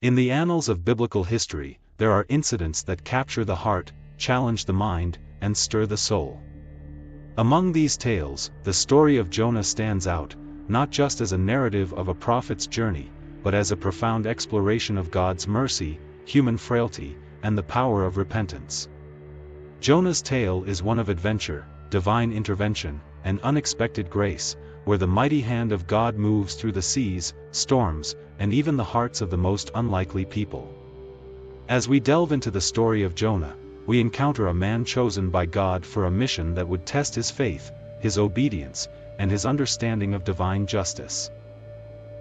In the annals of biblical history, there are incidents that capture the heart, challenge the mind, and stir the soul. Among these tales, the story of Jonah stands out, not just as a narrative of a prophet's journey, but as a profound exploration of God's mercy, human frailty, and the power of repentance. Jonah's tale is one of adventure, divine intervention, and unexpected grace, where the mighty hand of God moves through the seas, storms, and even the hearts of the most unlikely people. As we delve into the story of Jonah, we encounter a man chosen by God for a mission that would test his faith, his obedience, and his understanding of divine justice.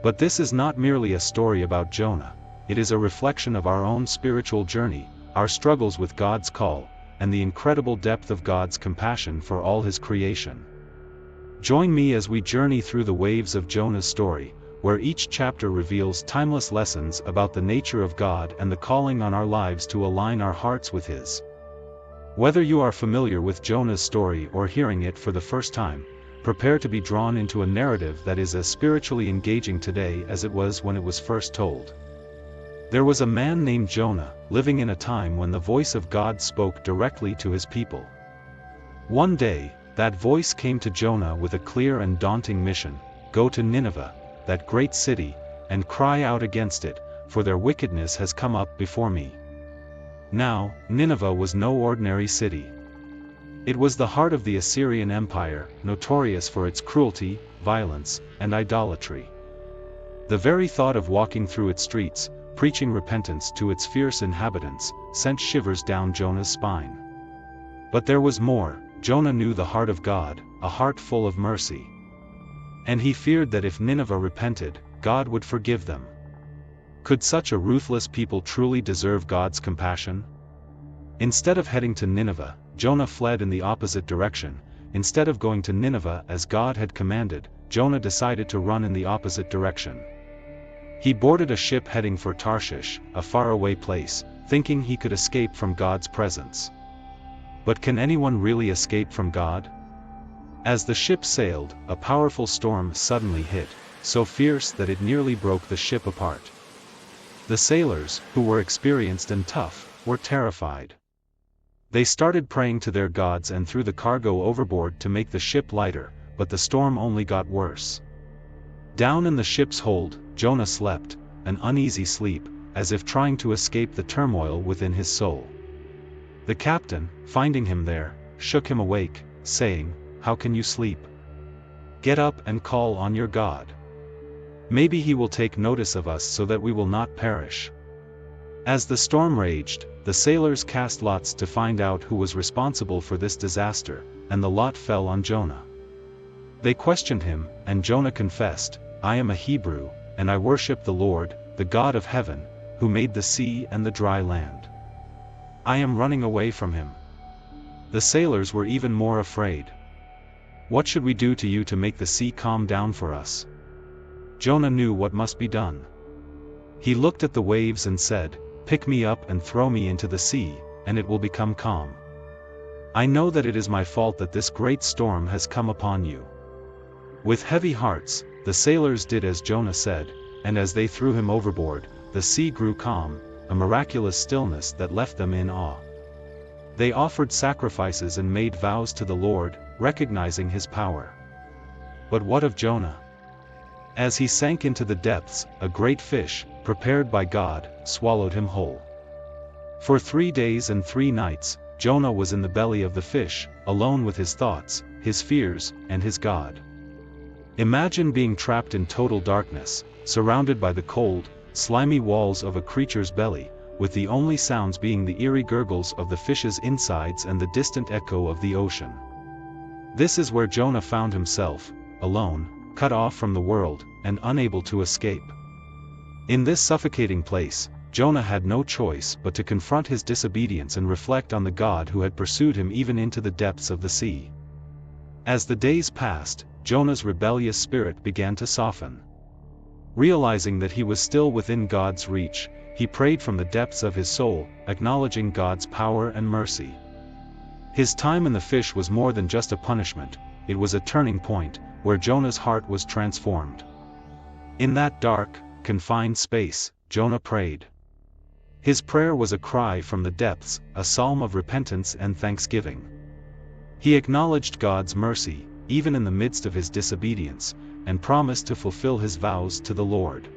But this is not merely a story about Jonah, it is a reflection of our own spiritual journey, our struggles with God's call, and the incredible depth of God's compassion for all his creation. Join me as we journey through the waves of Jonah's story, where each chapter reveals timeless lessons about the nature of God and the calling on our lives to align our hearts with His. Whether you are familiar with Jonah's story or hearing it for the first time, prepare to be drawn into a narrative that is as spiritually engaging today as it was when it was first told. There was a man named Jonah, living in a time when the voice of God spoke directly to his people. One day, that voice came to Jonah with a clear and daunting mission: go to Nineveh, that great city, and cry out against it, for their wickedness has come up before me. Now, Nineveh was no ordinary city. It was the heart of the Assyrian Empire, notorious for its cruelty, violence, and idolatry. The very thought of walking through its streets, preaching repentance to its fierce inhabitants, sent shivers down Jonah's spine. But there was more. Jonah knew the heart of God, a heart full of mercy. And he feared that if Nineveh repented, God would forgive them. Could such a ruthless people truly deserve God's compassion? Instead of heading to Nineveh, Jonah fled in the opposite direction. Instead of going to Nineveh as God had commanded, Jonah decided to run in the opposite direction. He boarded a ship heading for Tarshish, a faraway place, thinking he could escape from God's presence. But can anyone really escape from God? As the ship sailed, a powerful storm suddenly hit, so fierce that it nearly broke the ship apart. The sailors, who were experienced and tough, were terrified. They started praying to their gods and threw the cargo overboard to make the ship lighter, but the storm only got worse. Down in the ship's hold, Jonah slept, an uneasy sleep, as if trying to escape the turmoil within his soul. The captain, finding him there, shook him awake, saying, "How can you sleep? Get up and call on your God. Maybe he will take notice of us so that we will not perish." As the storm raged, the sailors cast lots to find out who was responsible for this disaster, and the lot fell on Jonah. They questioned him, and Jonah confessed, "I am a Hebrew, and I worship the Lord, the God of heaven, who made the sea and the dry land. I am running away from him." The sailors were even more afraid. "What should we do to you to make the sea calm down for us?" Jonah knew what must be done. He looked at the waves and said, "Pick me up and throw me into the sea, and it will become calm. I know that it is my fault that this great storm has come upon you." With heavy hearts, the sailors did as Jonah said, and as they threw him overboard, the sea grew calm, a miraculous stillness that left them in awe. They offered sacrifices and made vows to the Lord, recognizing His power. But what of Jonah? As he sank into the depths, a great fish, prepared by God, swallowed him whole. For 3 days and 3 nights, Jonah was in the belly of the fish, alone with his thoughts, his fears, and his God. Imagine being trapped in total darkness, surrounded by the cold, slimy walls of a creature's belly, with the only sounds being the eerie gurgles of the fish's insides and the distant echo of the ocean. This is where Jonah found himself, alone, cut off from the world, and unable to escape. In this suffocating place, Jonah had no choice but to confront his disobedience and reflect on the God who had pursued him even into the depths of the sea. As the days passed, Jonah's rebellious spirit began to soften. Realizing that he was still within God's reach, he prayed from the depths of his soul, acknowledging God's power and mercy. His time in the fish was more than just a punishment, it was a turning point, where Jonah's heart was transformed. In that dark, confined space, Jonah prayed. His prayer was a cry from the depths, a psalm of repentance and thanksgiving. He acknowledged God's mercy, even in the midst of his disobedience, and promised to fulfill his vows to the Lord.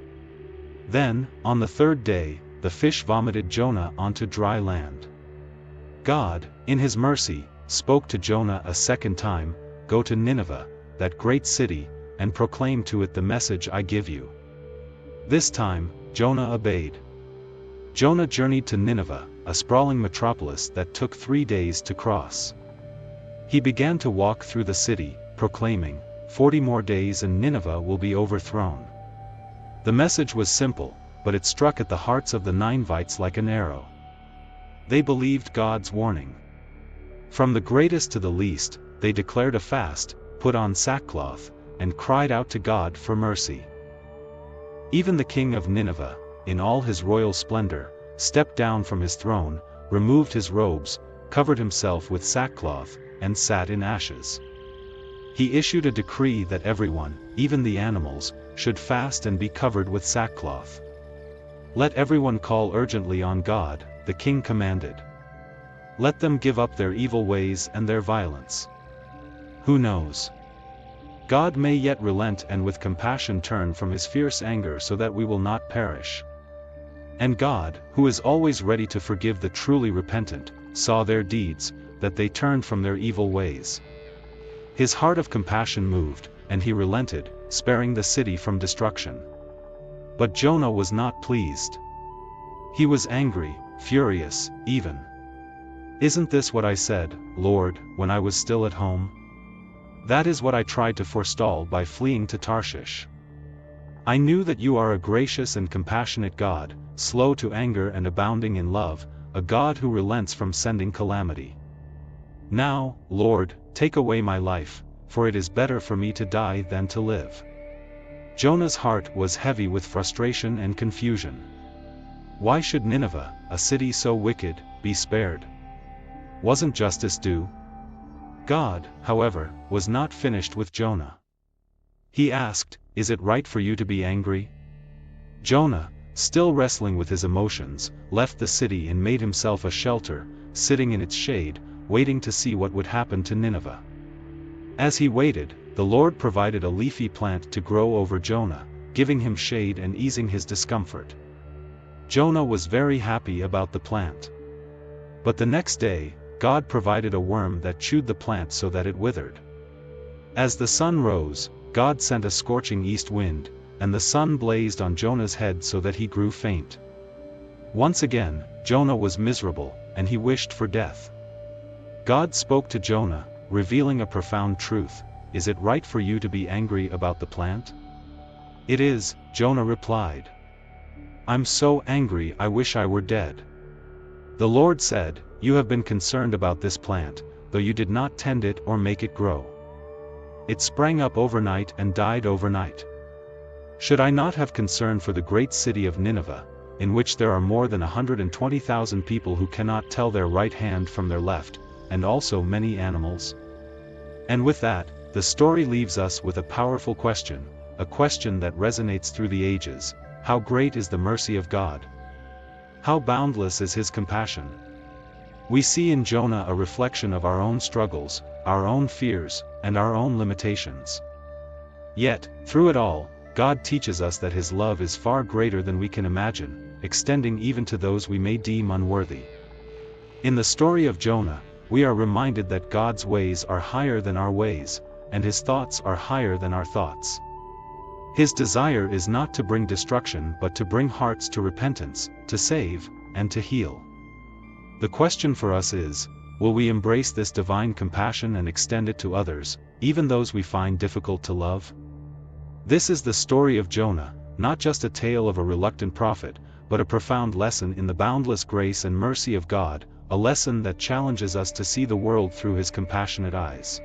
Then, on the third day, the fish vomited Jonah onto dry land. God, in his mercy, spoke to Jonah a second time, "Go to Nineveh, that great city, and proclaim to it the message I give you." This time, Jonah obeyed. Jonah journeyed to Nineveh, a sprawling metropolis that took 3 days to cross. He began to walk through the city, proclaiming, "40 more days and Nineveh will be overthrown." The message was simple, but it struck at the hearts of the Ninevites like an arrow. They believed God's warning. From the greatest to the least, they declared a fast, put on sackcloth, and cried out to God for mercy. Even the king of Nineveh, in all his royal splendor, stepped down from his throne, removed his robes, covered himself with sackcloth, and sat in ashes. He issued a decree that everyone, even the animals, should fast and be covered with sackcloth. "Let everyone call urgently on God," the king commanded. "Let them give up their evil ways and their violence. Who knows? God may yet relent and with compassion turn from his fierce anger so that we will not perish." And God, who is always ready to forgive the truly repentant, saw their deeds, that they turned from their evil ways. His heart of compassion moved, and he relented, sparing the city from destruction. But Jonah was not pleased. He was angry, furious, even. "Isn't this what I said, Lord, when I was still at home? That is what I tried to forestall by fleeing to Tarshish. I knew that you are a gracious and compassionate God, slow to anger and abounding in love, a God who relents from sending calamity. Now, Lord, take away my life, for it is better for me to die than to live." Jonah's heart was heavy with frustration and confusion. Why should Nineveh, a city so wicked, be spared? Wasn't justice due? God, however, was not finished with Jonah. He asked, "Is it right for you to be angry?" Jonah, still wrestling with his emotions, left the city and made himself a shelter, sitting in its shade, waiting to see what would happen to Nineveh. As he waited, the Lord provided a leafy plant to grow over Jonah, giving him shade and easing his discomfort. Jonah was very happy about the plant. But the next day, God provided a worm that chewed the plant so that it withered. As the sun rose, God sent a scorching east wind, and the sun blazed on Jonah's head so that he grew faint. Once again, Jonah was miserable, and he wished for death. God spoke to Jonah, revealing a profound truth. "Is it right for you to be angry about the plant?" "It is," Jonah replied. "I'm so angry I wish I were dead." The Lord said, "You have been concerned about this plant, though you did not tend it or make it grow. It sprang up overnight and died overnight. Should I not have concern for the great city of Nineveh, in which there are more than 120,000 people who cannot tell their right hand from their left, and also many animals?" And with that, the story leaves us with a powerful question, a question that resonates through the ages: how great is the mercy of God? How boundless is his compassion? We see in Jonah a reflection of our own struggles, our own fears, and our own limitations. Yet, through it all, God teaches us that his love is far greater than we can imagine, extending even to those we may deem unworthy. In the story of Jonah, we are reminded that God's ways are higher than our ways, and his thoughts are higher than our thoughts. His desire is not to bring destruction but to bring hearts to repentance, to save, and to heal. The question for us is, will we embrace this divine compassion and extend it to others, even those we find difficult to love? This is the story of Jonah, not just a tale of a reluctant prophet, but a profound lesson in the boundless grace and mercy of God, a lesson that challenges us to see the world through his compassionate eyes.